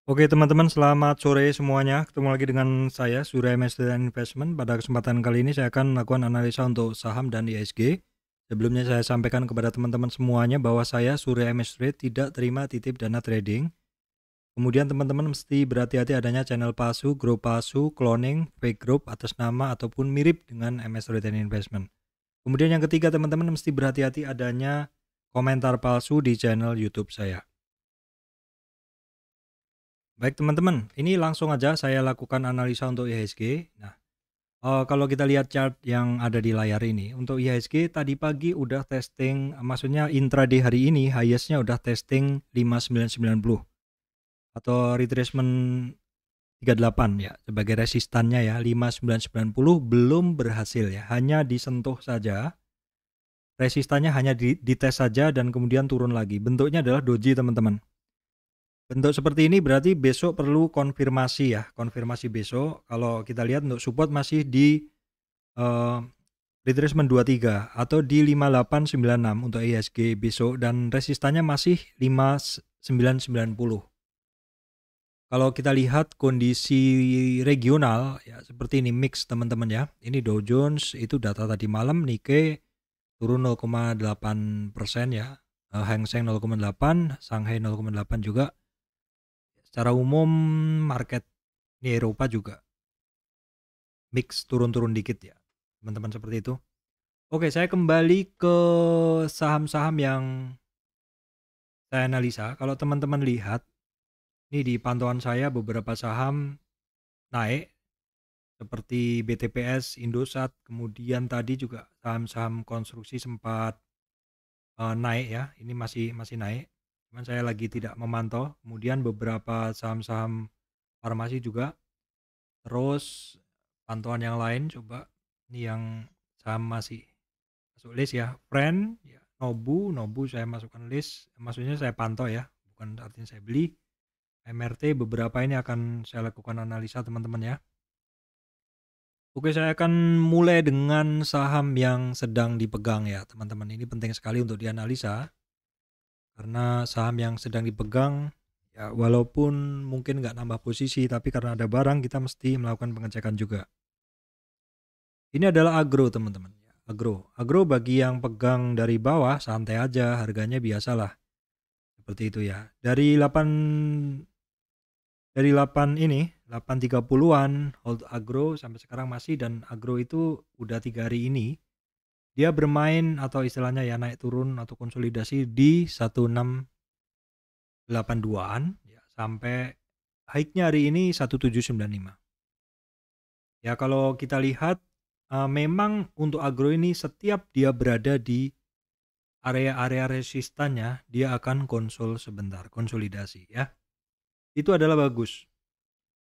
Oke teman-teman, selamat sore semuanya. Ketemu lagi dengan saya Surya MST Investment. Pada kesempatan kali ini saya akan melakukan analisa untuk saham dan IHSG. Sebelumnya saya sampaikan kepada teman-teman semuanya bahwa saya Surya MST tidak terima titip dana trading. Kemudian teman-teman mesti berhati-hati adanya channel palsu, grup palsu, cloning, fake group atas nama ataupun mirip dengan MS Return Investment. Kemudian yang ketiga teman-teman mesti berhati-hati adanya komentar palsu di channel YouTube saya. Baik teman-teman, ini langsung aja saya lakukan analisa untuk IHSG. Nah, kalau kita lihat chart yang ada di layar ini, untuk IHSG tadi pagi udah testing, maksudnya intraday hari ini highest-nya udah testing 5990 atau retracement 38 ya, sebagai resistannya ya, 5990 belum berhasil ya, hanya disentuh saja. Resistannya hanya dites saja dan kemudian turun lagi. Bentuknya adalah doji teman-teman. Bentuk seperti ini berarti besok perlu konfirmasi ya, konfirmasi besok. Kalau kita lihat untuk support masih di uh, retracement 23 atau di 5896 untuk IHSG besok dan resistannya masih 5990. Kalau kita lihat kondisi regional ya seperti ini mix teman-teman ya. Ini Dow Jones itu data tadi malam, Nikkei turun 0,8% ya. Hang Seng 0,8, Shanghai 0,8 juga. Secara umum market di Eropa juga mix turun-turun dikit ya teman-teman, seperti itu. Oke, saya kembali ke saham-saham yang saya analisa. Kalau teman-teman lihat ini di pantauan saya beberapa saham naik seperti BTPS, Indosat, kemudian tadi juga saham-saham konstruksi sempat naik ya. Ini masih naik. Cuman saya lagi tidak memantau. Kemudian beberapa saham-saham farmasi juga. Terus pantauan yang lain coba ini yang saham masih masuk list ya. Friend ya, Nobu saya masukkan list. Maksudnya saya pantau ya, bukan artinya saya beli. MRT beberapa ini akan saya lakukan analisa teman-teman ya. Oke, saya akan mulai dengan saham yang sedang dipegang ya teman-teman. Ini penting sekali untuk dianalisa karena saham yang sedang dipegang ya, walaupun mungkin nggak nambah posisi tapi karena ada barang kita mesti melakukan pengecekan juga. Ini adalah agro teman-teman. Agro bagi yang pegang dari bawah santai aja, harganya biasalah. Seperti itu ya. Dari 8.30-an hold agro sampai sekarang masih, dan agro itu udah 3 hari ini dia bermain atau istilahnya ya naik turun atau konsolidasi di 1682-an ya, sampai high-nya hari ini 1795. Ya kalau kita lihat memang untuk agro ini setiap dia berada di area-area resistannya dia akan konsolidasi ya. Itu adalah bagus.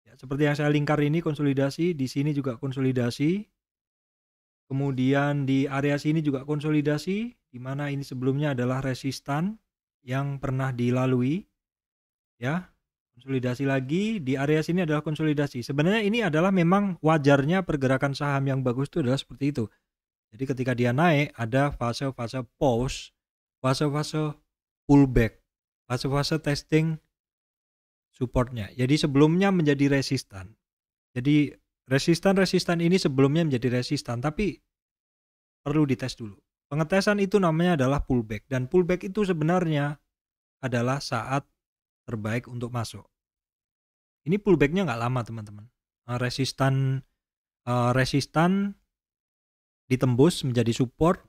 Ya, seperti yang saya lingkar ini konsolidasi, di sini juga konsolidasi. Kemudian di area sini juga konsolidasi, di mana ini sebelumnya adalah resistan yang pernah dilalui ya. Konsolidasi lagi, di area sini adalah konsolidasi. Sebenarnya ini adalah memang wajarnya pergerakan saham yang bagus itu adalah seperti itu. Jadi ketika dia naik ada fase-fase pause, fase-fase pullback, fase-fase testing supportnya. Jadi sebelumnya menjadi resistan. Jadi resistan ini sebelumnya menjadi resistan, tapi perlu dites dulu. Pengetesan itu namanya adalah pullback, dan pullback itu sebenarnya adalah saat terbaik untuk masuk. Ini pullbacknya nggak lama teman-teman. Resistan ditembus menjadi support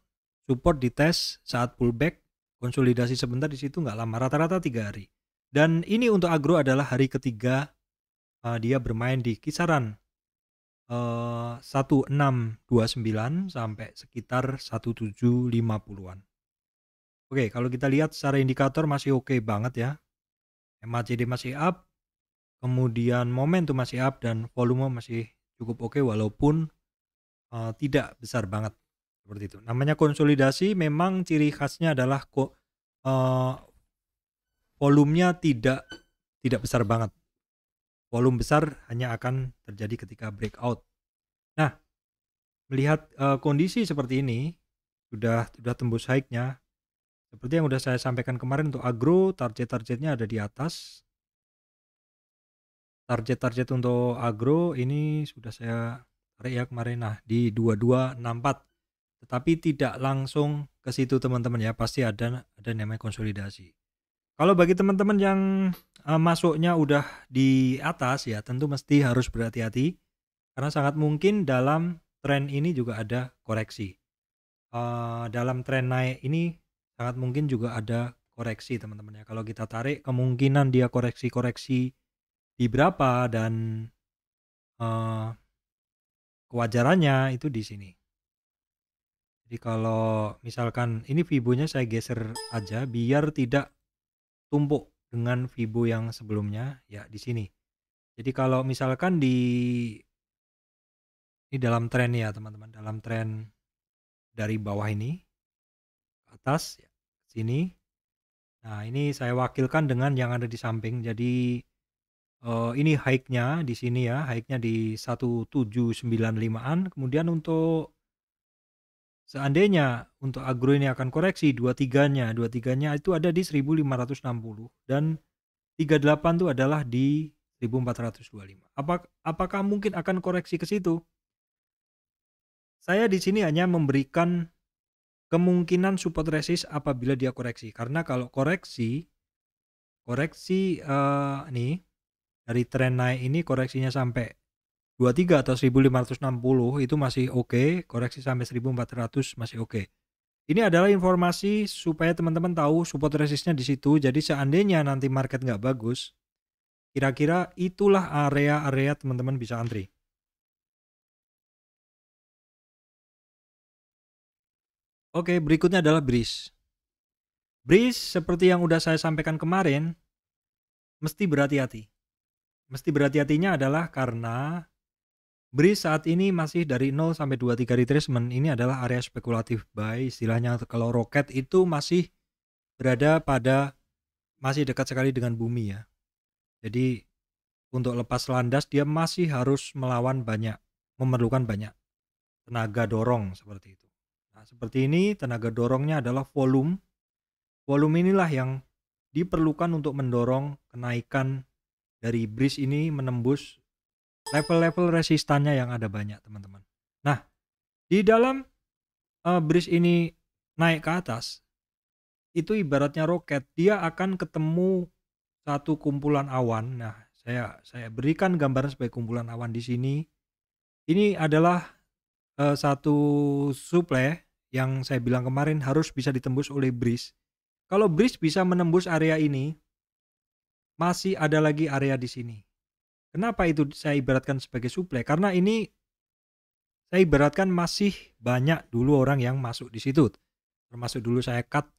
dites saat pullback, konsolidasi sebentar di situ nggak lama, rata-rata 3 hari. Dan ini untuk agro adalah hari ketiga dia bermain di kisaran 1629 sampai sekitar 1750-an. Oke, kalau kita lihat secara indikator masih oke banget ya. MACD masih up, kemudian momentum masih up, dan volume masih cukup oke walaupun tidak besar banget. Seperti itu. Namanya konsolidasi memang ciri khasnya adalah volumenya tidak besar banget. Volume besar hanya akan terjadi ketika breakout. Nah, melihat kondisi seperti ini sudah tembus high-nya. Seperti yang sudah saya sampaikan kemarin untuk agro, target-targetnya ada di atas. target-target untuk agro ini sudah saya tarik ya kemarin. Nah, di 2264. Tetapi tidak langsung ke situ teman-teman ya, pasti ada namanya konsolidasi. Kalau bagi teman-teman yang masuknya udah di atas ya, tentu mesti harus berhati-hati karena sangat mungkin dalam tren ini juga ada koreksi. Dalam tren naik ini sangat mungkin juga ada koreksi teman-teman ya. Kalau kita tarik kemungkinan dia koreksi-koreksi di berapa dan kewajarannya itu di sini. Jadi kalau misalkan ini Fibo-nya saya geser aja biar tidak tumpuk dengan Fibo yang sebelumnya ya di sini. Jadi kalau misalkan ini dalam tren ya teman-teman, dalam tren dari bawah ini ke atas ya, sini. Nah, ini saya wakilkan dengan yang ada di samping. Jadi ini high-nya di sini ya, high-nya di 1795-an. Kemudian untuk seandainya untuk agro ini akan koreksi 23-nya itu ada di 1560 dan 38 itu adalah di 1425. Apakah mungkin akan koreksi ke situ? Saya di sini hanya memberikan kemungkinan support resist apabila dia koreksi. Karena kalau koreksi nih dari tren naik ini koreksinya sampai 23 atau 1560 itu masih oke, koreksi sampai 1400 masih oke. Ini adalah informasi supaya teman-teman tahu support resistnya di situ. Jadi seandainya nanti market nggak bagus, kira-kira itulah area-area teman-teman bisa antri. Oke, berikutnya adalah breeze. Breeze seperti yang udah saya sampaikan kemarin, mesti berhati-hati. Mesti berhati-hatinya adalah karena breeze saat ini masih dari 0 sampai 23 retracement. Ini adalah area spekulatif buy. Istilahnya kalau roket itu masih berada pada masih dekat sekali dengan bumi ya. Jadi untuk lepas landas dia masih harus memerlukan banyak tenaga dorong seperti itu. Nah, seperti ini tenaga dorongnya adalah volume. Volume inilah yang diperlukan untuk mendorong kenaikan dari breeze ini menembus level-level resistannya yang ada banyak teman-teman. Nah, di dalam breeze ini naik ke atas, itu ibaratnya roket, dia akan ketemu satu kumpulan awan. Nah, saya berikan gambaran sebagai kumpulan awan di sini. Ini adalah satu supply yang saya bilang kemarin harus bisa ditembus oleh breeze. Kalau breeze bisa menembus area ini, masih ada lagi area di sini. Kenapa itu saya ibaratkan sebagai supply? Karena ini saya ibaratkan masih banyak dulu orang yang masuk di situ. Termasuk dulu saya cut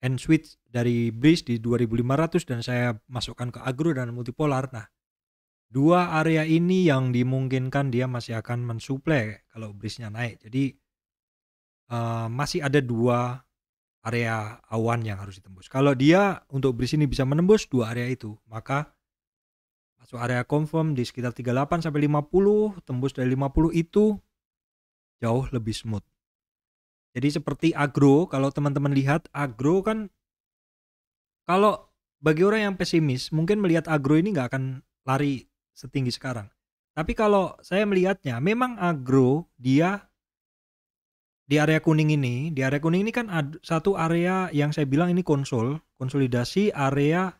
and switch dari breeze di 2500 dan saya masukkan ke agro dan multipolar. Nah, dua area ini yang dimungkinkan dia masih akan mensuplai kalau breeze-nya naik. Jadi masih ada dua area awan yang harus ditembus. Kalau dia untuk breeze ini bisa menembus dua area itu, maka masuk area confirm di sekitar 38 sampai 50, tembus dari 50 itu jauh lebih smooth. Jadi seperti agro, kalau teman-teman lihat agro kan, kalau bagi orang yang pesimis mungkin melihat agro ini nggak akan lari setinggi sekarang. Tapi kalau saya melihatnya memang agro dia di area kuning ini kan ada satu area yang saya bilang ini konsolidasi area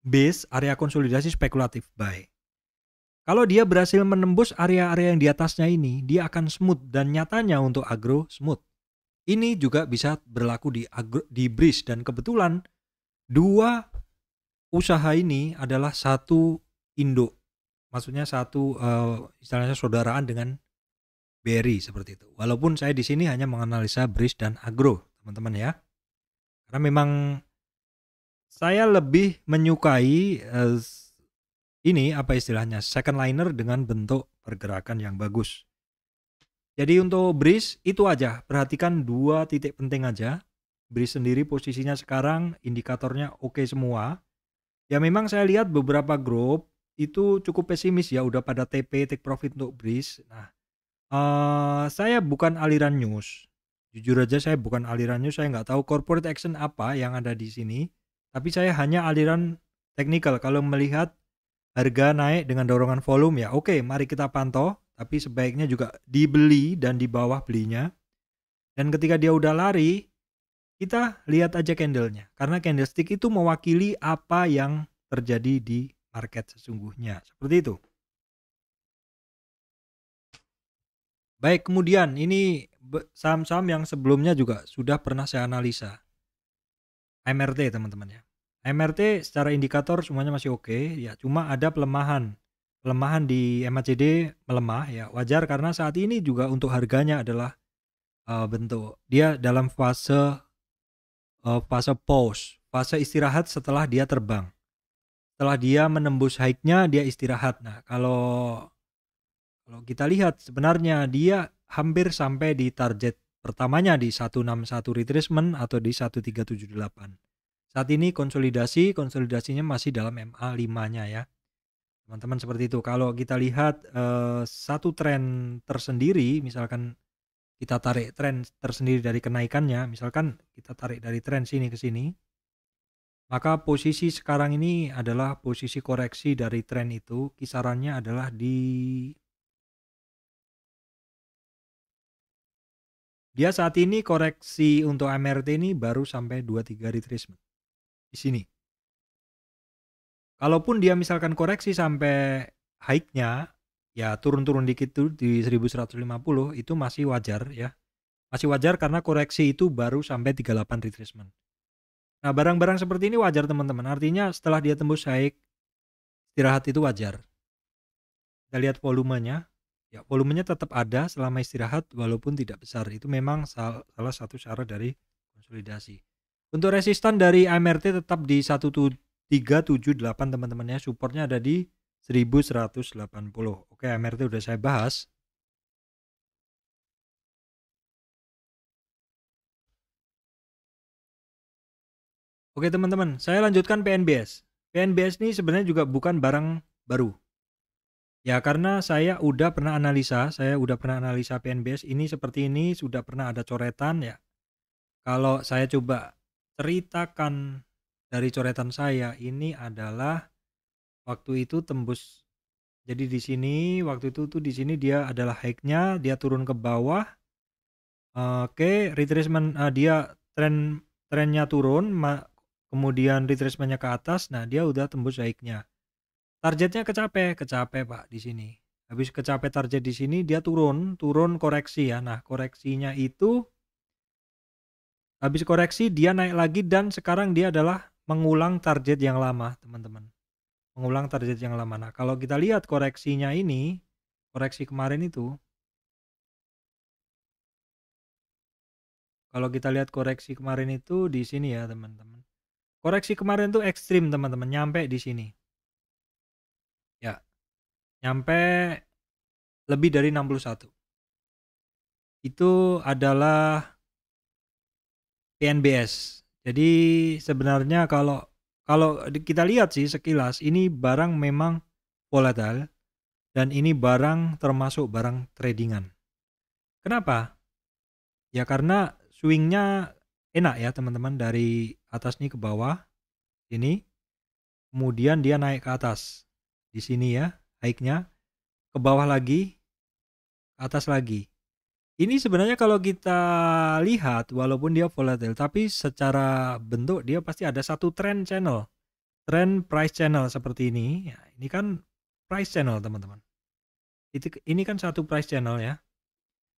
base, area konsolidasi spekulatif buy. Kalau dia berhasil menembus area-area yang di atasnya ini, dia akan smooth dan nyatanya untuk agro smooth. Ini juga bisa berlaku di breeze dan kebetulan dua usaha ini adalah satu induk. Maksudnya satu istilahnya saudaraan dengan BRI seperti itu. Walaupun saya di sini hanya menganalisa breeze dan agro, teman-teman ya. Karena memang saya lebih menyukai ini apa istilahnya second liner dengan bentuk pergerakan yang bagus. Jadi untuk breeze itu aja, perhatikan dua titik penting aja. Breeze sendiri posisinya sekarang indikatornya oke semua. Ya memang saya lihat beberapa grup itu cukup pesimis ya, udah pada TP take profit untuk breeze. Nah, saya bukan aliran news. Jujur aja saya bukan aliran news, saya nggak tahu corporate action apa yang ada di sini. Tapi saya hanya aliran technical. Kalau melihat harga naik dengan dorongan volume ya. Oke, mari kita pantau, tapi sebaiknya juga dibeli dan di bawah belinya. Dan ketika dia udah lari, kita lihat aja candlenya. Karena candlestick itu mewakili apa yang terjadi di market sesungguhnya. Seperti itu. Baik, kemudian ini saham-saham yang sebelumnya juga sudah pernah saya analisa. MRT teman-teman ya. MRT secara indikator semuanya masih oke ya, cuma ada pelemahan. Pelemahan di MACD melemah ya, wajar karena saat ini juga untuk harganya adalah bentuk dia dalam fase pause, fase istirahat setelah dia terbang. Setelah dia menembus high-nya dia istirahat. Nah, kalau kita lihat sebenarnya dia hampir sampai di target pertamanya di 161 retracement atau di 1378. Saat ini konsolidasinya masih dalam MA5-nya ya. Teman-teman seperti itu. Kalau kita lihat satu tren tersendiri, misalkan kita tarik tren tersendiri dari kenaikannya, misalkan kita tarik dari tren sini ke sini, maka posisi sekarang ini adalah posisi koreksi dari tren itu, kisarannya adalah di dia saat ini koreksi untuk MRT ini baru sampai 23 retracement di sini. Kalaupun dia misalkan koreksi sampai high-nya, ya turun-turun dikit tuh di 1150 itu masih wajar ya. Masih wajar karena koreksi itu baru sampai 38 retracement. Nah, barang-barang seperti ini wajar teman-teman. Artinya setelah dia tembus high, istirahat itu wajar. Kita lihat volumenya. Ya, volumenya tetap ada selama istirahat walaupun tidak besar. Itu memang salah satu syarat dari konsolidasi. Untuk resistan dari MRT tetap di 1378 teman-teman ya. Supportnya ada di 1180. Oke, MRT udah saya bahas. Oke teman-teman, saya lanjutkan PNBS. PNBS ini sebenarnya juga bukan barang baru. Ya karena saya udah pernah analisa PNBS ini seperti ini, sudah pernah ada coretan ya. Kalau saya coba ceritakan dari coretan saya, ini adalah waktu itu tembus. Jadi di sini waktu itu tuh di sini dia adalah high-nya, dia turun ke bawah. Oke, retracement dia trennya turun, kemudian retracementnya ke atas. Nah, dia udah tembus high-nya. Targetnya kecapai Pak di sini. Habis kecapai target di sini dia turun koreksi ya. Nah, koreksinya itu habis koreksi dia naik lagi dan sekarang dia adalah mengulang target yang lama, teman-teman. Mengulang target yang lama. Nah, kalau kita lihat koreksinya ini, koreksi kemarin itu, kalau kita lihat koreksi kemarin itu di sini ya, teman-teman. Koreksi kemarin itu ekstrim, teman-teman, nyampe di sini. Ya. Nyampe lebih dari 61. Itu adalah PNBS. Jadi sebenarnya kalau kita lihat sih sekilas ini barang memang volatile dan ini barang termasuk barang tradingan. Kenapa? Ya karena swingnya enak ya teman-teman, dari atas nih ke bawah ini, kemudian dia naik ke atas di sini ya, high-nya ke bawah lagi, ke atas lagi. Ini sebenarnya kalau kita lihat walaupun dia volatile tapi secara bentuk dia pasti ada satu trend channel. Trend price channel seperti ini. Ya, ini kan price channel teman-teman. Ini kan satu price channel ya.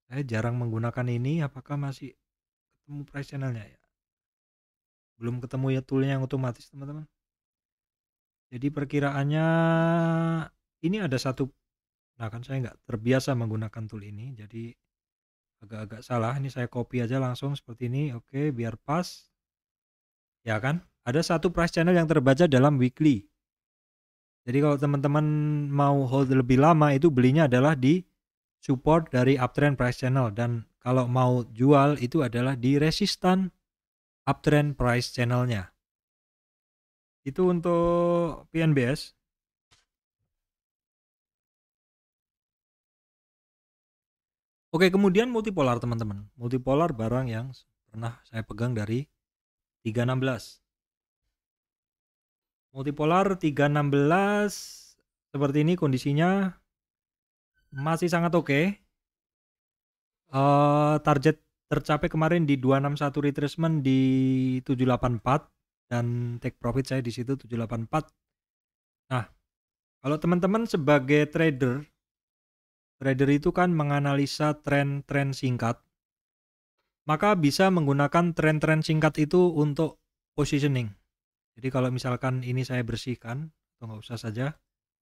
Saya jarang menggunakan ini, apakah masih ketemu price channelnya ya? Belum ketemu ya toolnya yang otomatis teman-teman. Jadi perkiraannya ini ada satu. Nah kan saya nggak terbiasa menggunakan tool ini, jadi agak-agak salah. Ini saya copy aja langsung seperti ini. Oke, biar pas. Ya kan? Ada satu price channel yang terbaca dalam weekly. Jadi kalau teman-teman mau hold lebih lama itu belinya adalah di support dari uptrend price channel, dan kalau mau jual itu adalah di resistan uptrend price channelnya. Itu untuk PNBS. Oke, kemudian multipolar teman-teman. Multipolar barang yang pernah saya pegang dari 316. Multipolar 316 seperti ini kondisinya masih sangat oke. Target tercapai kemarin di 261 retracement di 784 dan take profit saya di situ 784. Nah, kalau teman-teman sebagai trader itu kan menganalisa tren-tren singkat, maka bisa menggunakan tren-tren singkat itu untuk positioning. Jadi kalau misalkan ini saya bersihkan, atau nggak usah saja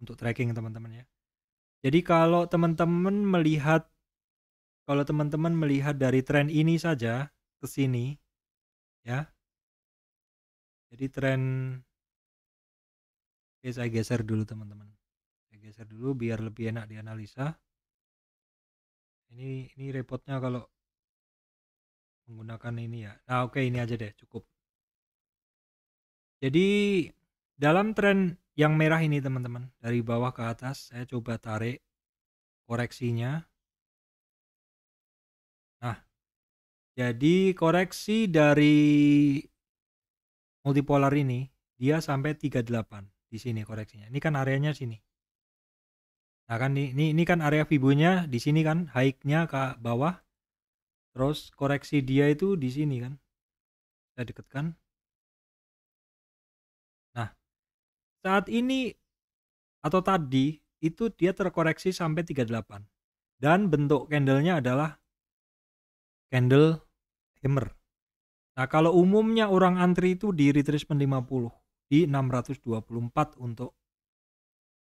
untuk tracking teman-teman ya. Jadi kalau teman-teman melihat dari tren ini saja ke sini ya. Jadi tren, oke, saya geser dulu teman-teman. Saya geser dulu biar lebih enak dianalisa. Ini repotnya kalau menggunakan ini ya. Nah, oke, ini aja deh, cukup. Jadi dalam tren yang merah ini teman-teman, dari bawah ke atas saya coba tarik koreksinya. Nah, jadi koreksi dari multipolar ini dia sampai 38 di sini koreksinya. Ini kan areanya sini. Nah, kan ini kan area Fibonya di sini kan, high-nya ke bawah. Terus koreksi dia itu di sini kan. Saya dekatkan. Nah, saat ini atau tadi itu dia terkoreksi sampai 38. Dan bentuk candlenya adalah candle hammer. Nah, kalau umumnya orang antri itu di retracement 50 di 624 untuk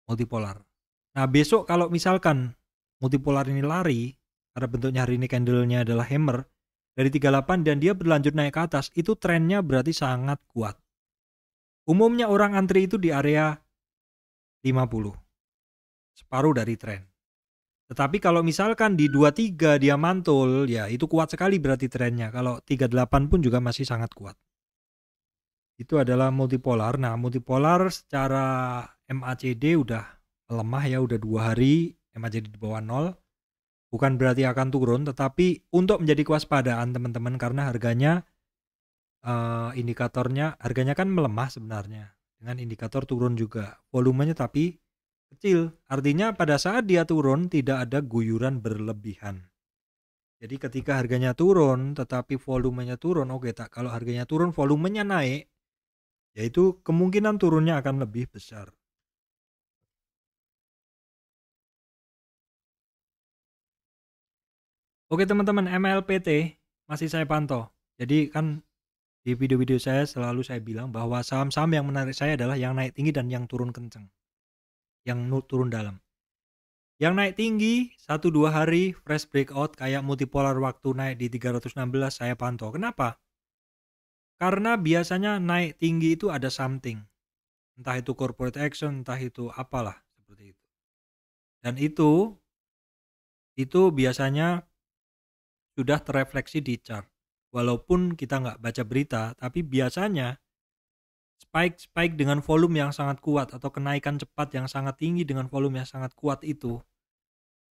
multipolar. Nah, besok kalau misalkan multipolar ini lari karena bentuknya hari ini candlenya adalah hammer dari 38 dan dia berlanjut naik ke atas, itu trennya berarti sangat kuat. Umumnya orang antri itu di area 50. Separuh dari tren. Tetapi kalau misalkan di 23 dia mantul, ya itu kuat sekali berarti trennya. Kalau 38 pun juga masih sangat kuat. Itu adalah multipolar. Nah, multipolar secara MACD udah lemah ya, udah 2 hari MACD di bawah 0. Bukan berarti akan turun, tetapi untuk menjadi kewaspadaan teman-teman karena harganya indikatornya harganya kan melemah sebenarnya. Dengan indikator turun juga. Volumenya tapi kecil, artinya pada saat dia turun tidak ada guyuran berlebihan. Jadi ketika harganya turun tetapi volumenya turun, oke tak, kalau harganya turun volumenya naik, yaitu kemungkinan turunnya akan lebih besar. Oke teman-teman, MLPT masih saya pantau. Jadi kan di video-video saya selalu saya bilang bahwa saham-saham yang menarik saya adalah yang naik tinggi dan yang turun kenceng, yang turun dalam. Yang naik tinggi 1-2 hari fresh breakout kayak multipolar waktu naik di 316 saya pantau. Kenapa? Karena biasanya naik tinggi itu ada something. Entah itu corporate action, entah itu apalah seperti itu. Dan itu biasanya sudah terrefleksi di chart. Walaupun kita nggak baca berita, tapi biasanya spike dengan volume yang sangat kuat atau kenaikan cepat yang sangat tinggi dengan volume yang sangat kuat itu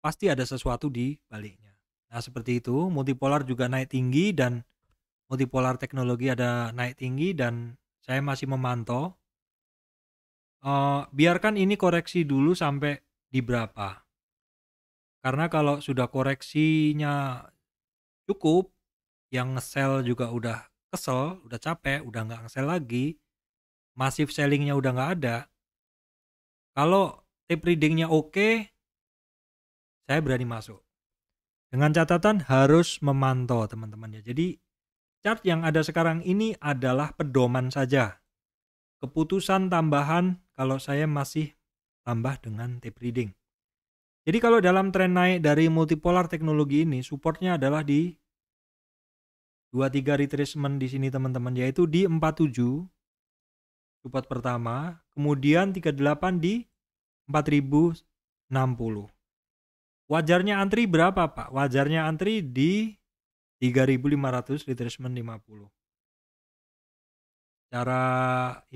pasti ada sesuatu di baliknya. Nah, seperti itu, multipolar juga naik tinggi dan multipolar teknologi ada naik tinggi dan saya masih memantau. Biarkan ini koreksi dulu sampai di berapa. Karena kalau sudah koreksinya cukup, yang nge-sell juga udah kesel, udah capek, udah nggak nge-sell lagi, massive sellingnya udah nggak ada. Kalau tape readingnya oke, saya berani masuk. Dengan catatan harus memantau teman-teman ya. Jadi chart yang ada sekarang ini adalah pedoman saja. Keputusan tambahan kalau saya masih tambah dengan tape reading. Jadi kalau dalam tren naik dari multipolar teknologi ini, supportnya adalah di 23 retracement di sini teman-teman, yaitu di 47 support pertama, kemudian 38 di 4060. Wajarnya antri berapa Pak? Wajarnya antri di 3500 retracement 50. Secara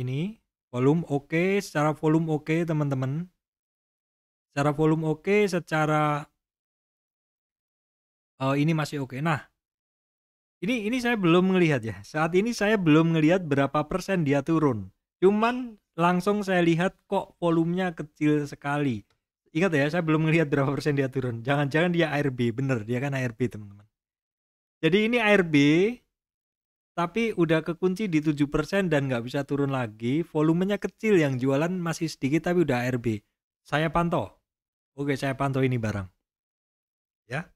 ini volume oke, secara volume oke teman-teman. Secara volume oke, secara ini masih oke. Nah, ini saya belum melihat ya. Saat ini saya belum melihat berapa persen dia turun. Cuman langsung saya lihat kok volumenya kecil sekali. Ingat ya, saya belum melihat berapa persen dia turun. Jangan-jangan dia ARB, bener dia kan ARB teman-teman. Jadi ini ARB, tapi udah kekunci di 7% dan nggak bisa turun lagi. Volumenya kecil, yang jualan masih sedikit tapi udah ARB. Saya pantau. Oke, saya pantau ini barang. Ya.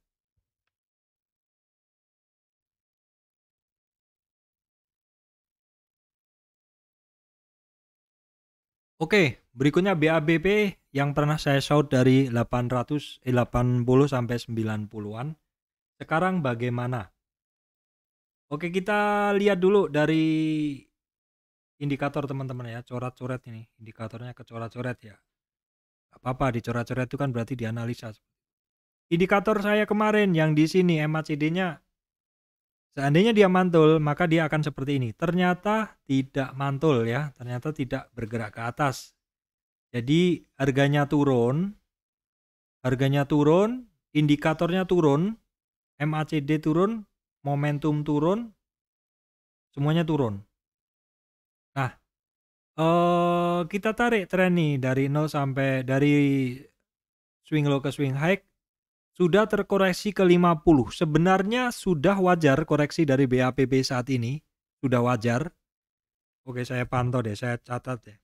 Oke, berikutnya BABP yang pernah saya short dari 80 sampai 90-an. Sekarang bagaimana? Oke, kita lihat dulu dari indikator teman-teman ya, coret-coret ini. Indikatornya kecoret-coret ya. Gak apa-apa, dicoret-coret itu kan berarti dianalisa. Indikator saya kemarin yang di sini MACD-nya, seandainya dia mantul, maka dia akan seperti ini. Ternyata tidak mantul ya, ternyata tidak bergerak ke atas. Jadi harganya turun, indikatornya turun, MACD turun, momentum turun, semuanya turun. Nah, kita tarik tren nih dari 0 sampai dari swing low ke swing high, sudah terkoreksi ke 50. Sebenarnya sudah wajar koreksi dari BAPP saat ini, sudah wajar. Oke, saya pantau deh, saya catat ya.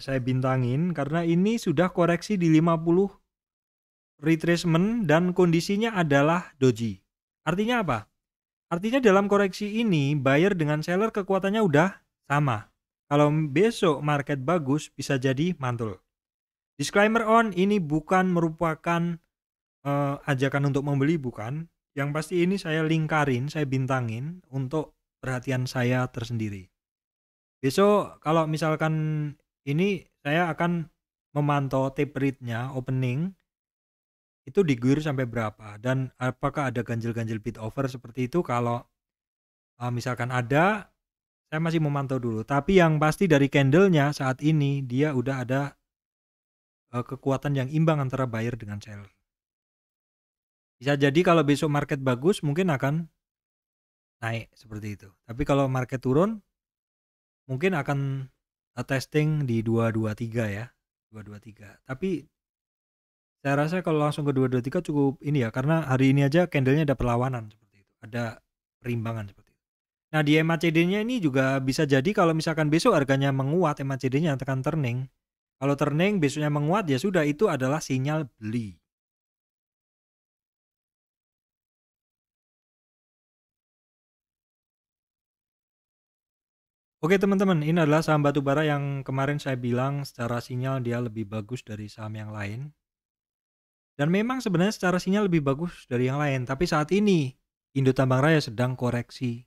Saya bintangin karena ini sudah koreksi di 50 retracement dan kondisinya adalah doji. Artinya apa? Artinya dalam koreksi ini buyer dengan seller kekuatannya udah sama. Kalau besok market bagus bisa jadi mantul. Disclaimer on, ini bukan merupakan ajakan untuk membeli, bukan. Yang pasti ini saya lingkarin, saya bintangin untuk perhatian saya tersendiri. Besok kalau misalkan ini saya akan memantau tape rate-nya opening itu diguyur sampai berapa dan apakah ada ganjil-ganjil bid over seperti itu. Kalau misalkan ada, saya masih memantau dulu. Tapi yang pasti dari candlenya saat ini dia udah ada kekuatan yang imbang antara buyer dengan seller. Bisa jadi kalau besok market bagus mungkin akan naik seperti itu. Tapi kalau market turun mungkin akan testing di 223 ya. 223. Tapi saya rasa kalau langsung ke 223 cukup ini ya, karena hari ini aja candlenya ada perlawanan seperti itu. Ada perimbangan seperti itu. Nah, di MACD-nya ini juga bisa jadi kalau misalkan besok harganya menguat, MACD-nya akan turning. Kalau turning besoknya menguat ya sudah, itu adalah sinyal beli. Oke teman-teman, ini adalah saham batubara yang kemarin saya bilang secara sinyal dia lebih bagus dari saham yang lain. Dan memang sebenarnya secara sinyal lebih bagus dari yang lain. Tapi saat ini Indo Tambang Raya sedang koreksi.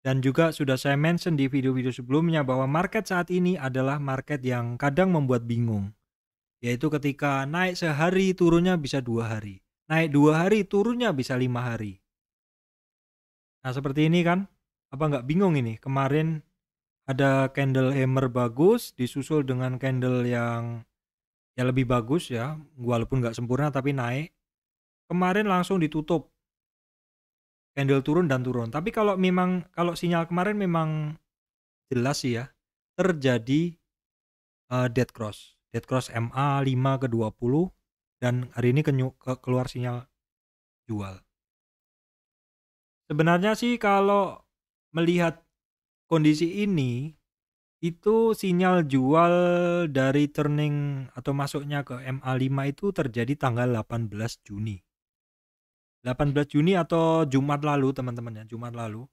Dan juga sudah saya mention di video-video sebelumnya bahwa market saat ini adalah market yang kadang membuat bingung. Yaitu ketika naik sehari turunnya bisa 2 hari. Naik 2 hari turunnya bisa 5 hari. Nah seperti ini kan, apa nggak bingung ini? Kemarin ada candle hammer bagus disusul dengan candle yang ya lebih bagus ya, walaupun nggak sempurna tapi naik. Kemarin langsung ditutup, candle turun dan turun. Tapi kalau sinyal kemarin memang jelas sih ya, terjadi dead cross MA 5 ke 20 dan hari ini keluar sinyal jual. Sebenarnya sih kalau melihat kondisi ini, itu sinyal jual dari turning atau masuknya ke MA5 itu terjadi tanggal 18 Juni. 18 Juni atau Jumat lalu teman-teman ya, Jumat lalu.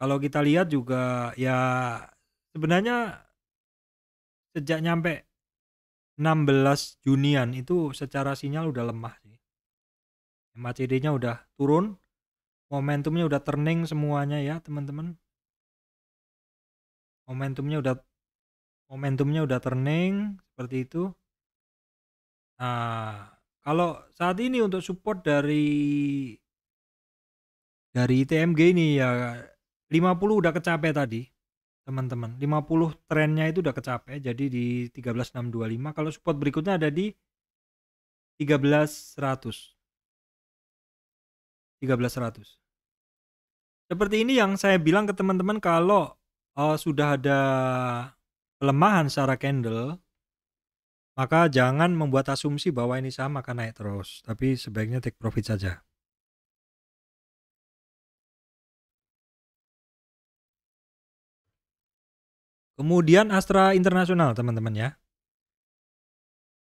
Kalau kita lihat juga ya sebenarnya sejak nyampe 16 Junian itu secara sinyal udah lemah sih. MACD-nya udah turun, momentumnya udah turning semuanya ya teman-teman. Momentumnya udah turning seperti itu. Nah, kalau saat ini untuk support dari TMG ini ya 50 udah kecapai tadi teman-teman. 50 trennya itu udah kecapai, jadi di 13.625. Kalau support berikutnya ada di 13.100. Seperti ini yang saya bilang ke teman-teman, kalau sudah ada pelemahan secara candle, maka jangan membuat asumsi bahwa ini saham akan naik terus, tapi sebaiknya take profit saja. Kemudian Astra International, teman-teman ya.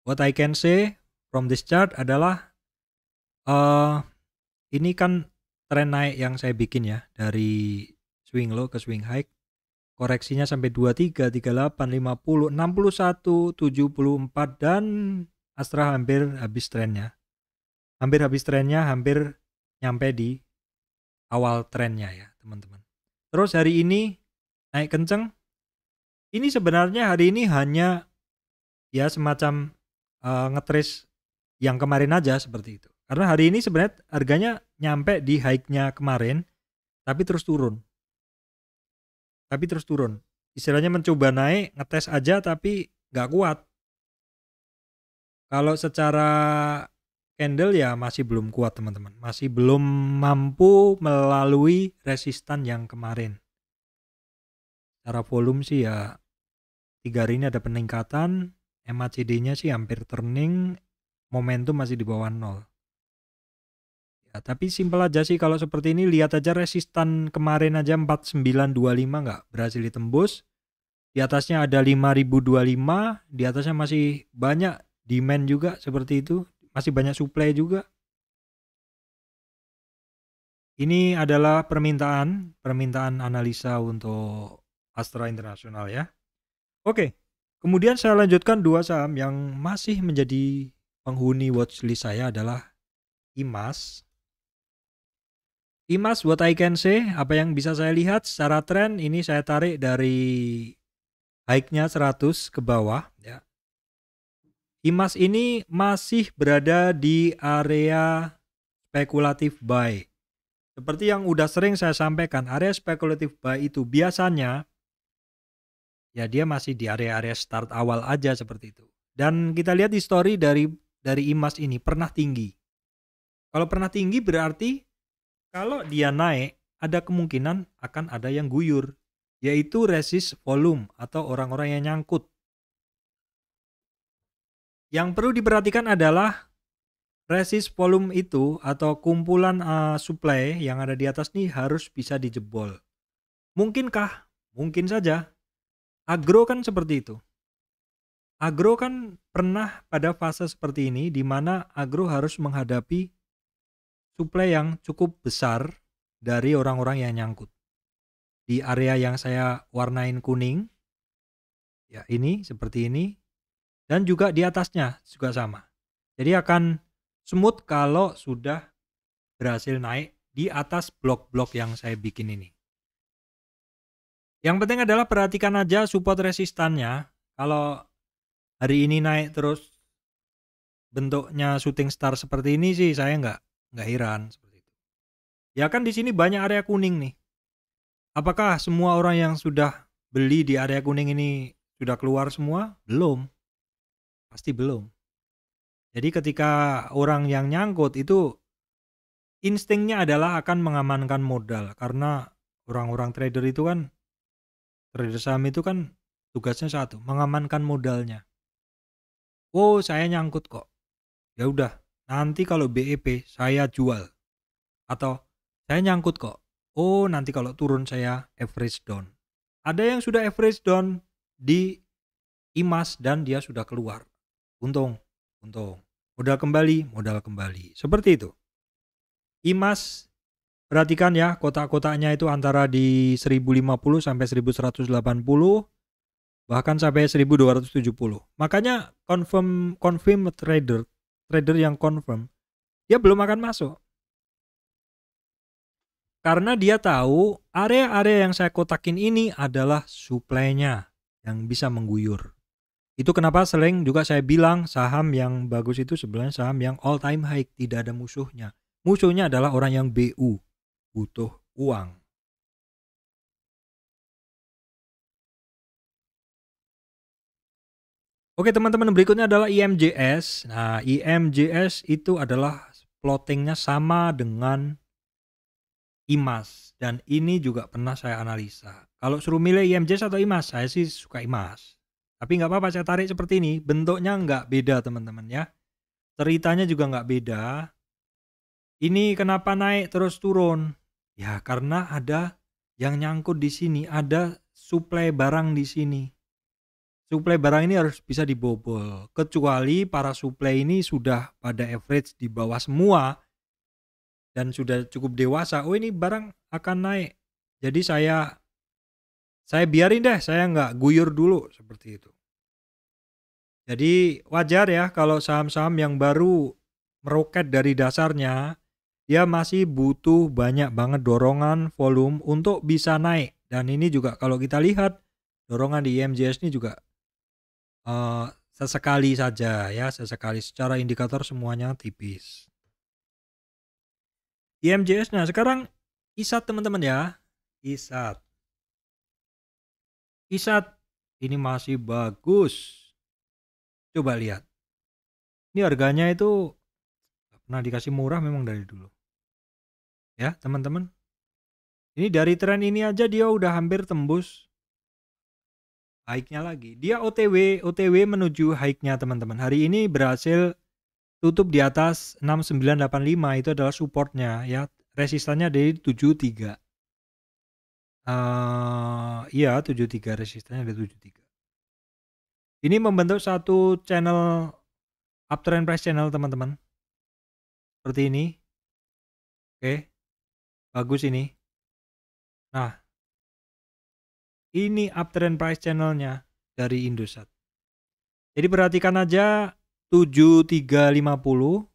What I can say from this chart adalah ini kan tren naik yang saya bikin ya, dari swing low ke swing high. Koreksinya sampai 23, 38, 50, 61, 74 dan Astra hampir habis trennya. Hampir habis trennya, hampir nyampe di awal trennya ya, teman-teman. Terus hari ini naik kenceng. Ini sebenarnya hari ini hanya ya semacam ngetrace yang kemarin aja seperti itu. Karena hari ini sebenarnya harganya nyampe di high-nya kemarin, tapi terus turun. Istilahnya mencoba naik, ngetes aja tapi nggak kuat. Kalau secara candle ya masih belum kuat, teman-teman. Masih belum mampu melalui resistan yang kemarin. Secara volume sih ya 3 hari ini ada peningkatan, MACD-nya sih hampir turning, momentum masih di bawah 0. Ya, tapi simpel aja sih kalau seperti ini, lihat aja resistan kemarin aja 4925 nggak berhasil ditembus. Di atasnya ada 5025, di atasnya masih banyak demand juga seperti itu, masih banyak supply juga. Ini adalah permintaan analisa untuk Astra International ya. Oke, kemudian saya lanjutkan 2 saham yang masih menjadi penghuni watchlist saya adalah IMAS. IMAS, what I can say, apa yang bisa saya lihat secara tren, ini saya tarik dari high-nya 100 ke bawah ya. IMAS ini masih berada di area spekulatif buy. Seperti yang udah sering saya sampaikan, area spekulatif buy itu biasanya ya dia masih di area-area start awal aja seperti itu. Dan kita lihat history dari IMAS ini pernah tinggi. Kalau pernah tinggi berarti kalau dia naik ada kemungkinan akan ada yang guyur, yaitu resist volume atau orang-orang yang nyangkut. Yang perlu diperhatikan adalah resist volume itu atau kumpulan supply yang ada di atas nih harus bisa dijebol. Mungkinkah? Mungkin saja. Agro kan seperti itu. Agro kan pernah pada fase seperti ini di mana agro harus menghadapi supply yang cukup besar dari orang-orang yang nyangkut. Di area yang saya warnain kuning, ya ini seperti ini, dan juga di atasnya juga sama. Jadi akan smooth kalau sudah berhasil naik di atas blok-blok yang saya bikin ini. Yang penting adalah perhatikan aja support resistannya. Kalau hari ini naik terus bentuknya shooting star seperti ini sih saya nggak heran seperti itu. Ya kan di sini banyak area kuning nih. Apakah semua orang yang sudah beli di area kuning ini sudah keluar semua? Belum. Pasti belum. Jadi ketika orang yang nyangkut itu instingnya adalah akan mengamankan modal, karena orang-orang trader itu kan, trader saham itu kan tugasnya satu, mengamankan modalnya. Oh, saya nyangkut kok. Ya udah, nanti kalau BEP saya jual. Atau saya nyangkut kok. Oh, nanti kalau turun saya average down. Ada yang sudah average down di IMAS dan dia sudah keluar. Untung. Modal kembali. Seperti itu. IMAS, perhatikan ya, kotak-kotaknya itu antara di 1050 sampai 1180, bahkan sampai 1270. Makanya confirm trader yang confirm, dia belum akan masuk. Karena dia tahu area-area yang saya kotakin ini adalah supply-nya yang bisa mengguyur. Itu kenapa sering juga saya bilang saham yang bagus itu sebenarnya saham yang all time high, tidak ada musuhnya. Musuhnya adalah orang yang BU, butuh uang. Oke teman-teman, berikutnya adalah IMJS. Nah, IMJS itu adalah plottingnya sama dengan IMAS, dan ini juga pernah saya analisa. Kalau suruh milih IMJS atau IMAS, saya sih suka IMAS. Tapi nggak apa-apa, saya tarik seperti ini. Bentuknya nggak beda teman-teman ya. Ceritanya juga nggak beda. Ini kenapa naik terus turun? Ya karena ada yang nyangkut di sini, ada suplai barang di sini. Suplai barang ini harus bisa dibobol. Kecuali para suplai ini sudah pada average di bawah semua dan sudah cukup dewasa. Oh ini barang akan naik. Jadi saya biarin deh, saya nggak guyur dulu seperti itu. Jadi wajar ya kalau saham-saham yang baru meroket dari dasarnya, dia masih butuh banyak banget dorongan volume untuk bisa naik. Dan ini juga kalau kita lihat dorongan di IMJS ini juga sesekali saja ya, sesekali, secara indikator semuanya tipis. IMJS, nah sekarang ISAT teman-teman ya, ISAT ini masih bagus. Coba lihat, ini harganya itu pernah dikasih murah memang dari dulu ya teman-teman. Ini dari tren ini aja dia udah hampir tembus high-nya lagi. Dia OTW menuju high-nya teman-teman. Hari ini berhasil tutup di atas 6985, itu adalah supportnya ya. Resistannya dari 73. Iya 73, resistannya dari 73. Ini membentuk satu channel uptrend price channel teman-teman. Seperti ini. Oke. Bagus ini. Nah, ini uptrend price channelnya dari Indosat. Jadi perhatikan aja 7350.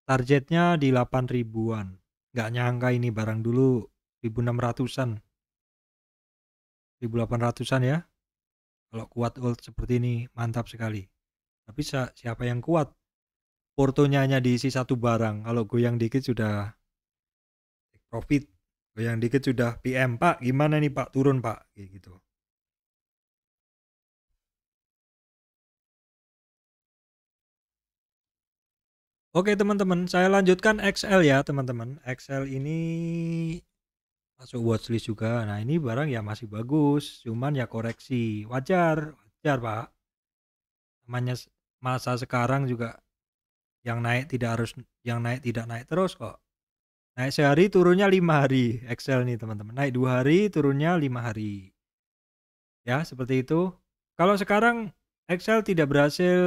Targetnya di 8.000-an. Nggak nyangka ini barang dulu 1.600-an. 1.800-an ya. Kalau kuat hold seperti ini mantap sekali. Tapi siapa yang kuat? Portonya hanya diisi satu barang. Kalau goyang dikit sudah take profit. Goyang dikit sudah PM, Pak gimana nih Pak, turun Pak, kayak gitu. Oke teman-teman, saya lanjutkan XL ya teman-teman. XL ini masuk watchlist juga. Nah ini barang ya masih bagus, cuman ya koreksi. Wajar Pak. Namanya masa sekarang juga yang naik tidak naik terus kok. Naik sehari turunnya 5 hari. XL nih teman-teman. Naik 2 hari turunnya 5 hari. Ya seperti itu. Kalau sekarang XL tidak berhasil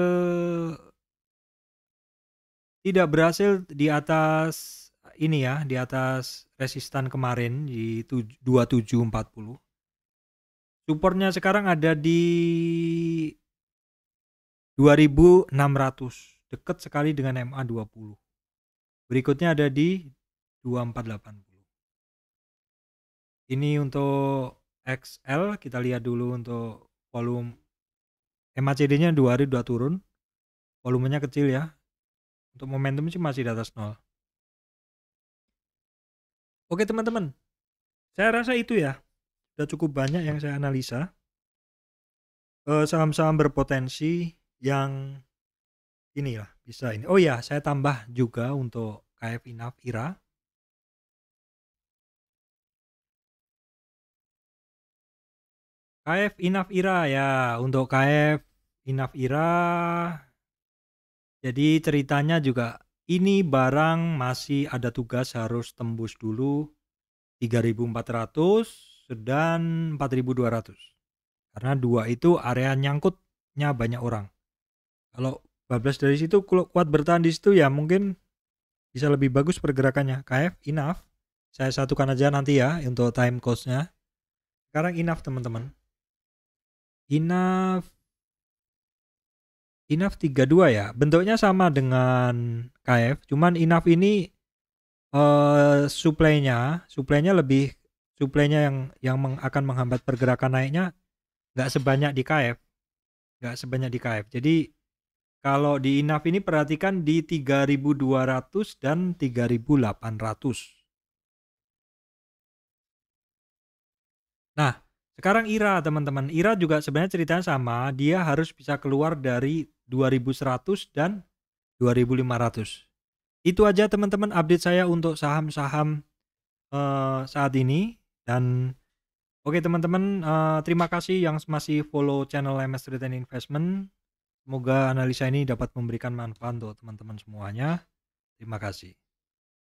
di atas ini ya, di atas resistan kemarin di 2740. Supportnya sekarang ada di 2600, dekat sekali dengan MA20. Berikutnya ada di 2480. Ini untuk XL, kita lihat dulu untuk volume. MACD-nya 2 hari udah turun. Volumenya kecil ya. Untuk momentum sih masih di atas 0. Oke teman-teman, saya rasa itu ya. Sudah cukup banyak yang saya analisa. Saham-saham berpotensi yang inilah bisa ini. Oh ya, saya tambah juga untuk KF Inaf IRA. KF Inaf IRA ya, untuk KF Inaf IRA. Jadi ceritanya juga ini barang masih ada tugas harus tembus dulu 3.400 dan 4.200. Karena 2 itu area nyangkutnya banyak orang. Kalau bablas dari situ kuat bertahan di situ ya mungkin bisa lebih bagus pergerakannya. KF Inaf saya satukan aja nanti ya untuk time cost-nya. Sekarang Inaf teman-teman. Inaf 32 ya. Bentuknya sama dengan KF, cuman Inaf ini suplainya yang akan menghambat pergerakan naiknya nggak sebanyak di KF. Jadi kalau di Inaf ini perhatikan di 3.200 dan 3.800. Nah, sekarang IRA teman-teman. IRA juga sebenarnya ceritanya sama. Dia harus bisa keluar dari 2.100 dan 2.500. Itu aja teman-teman update saya untuk saham-saham saat ini. Dan oke teman-teman, terima kasih yang masih follow channel MS Trade and Investment. Semoga analisa ini dapat memberikan manfaat untuk teman-teman semuanya. Terima kasih.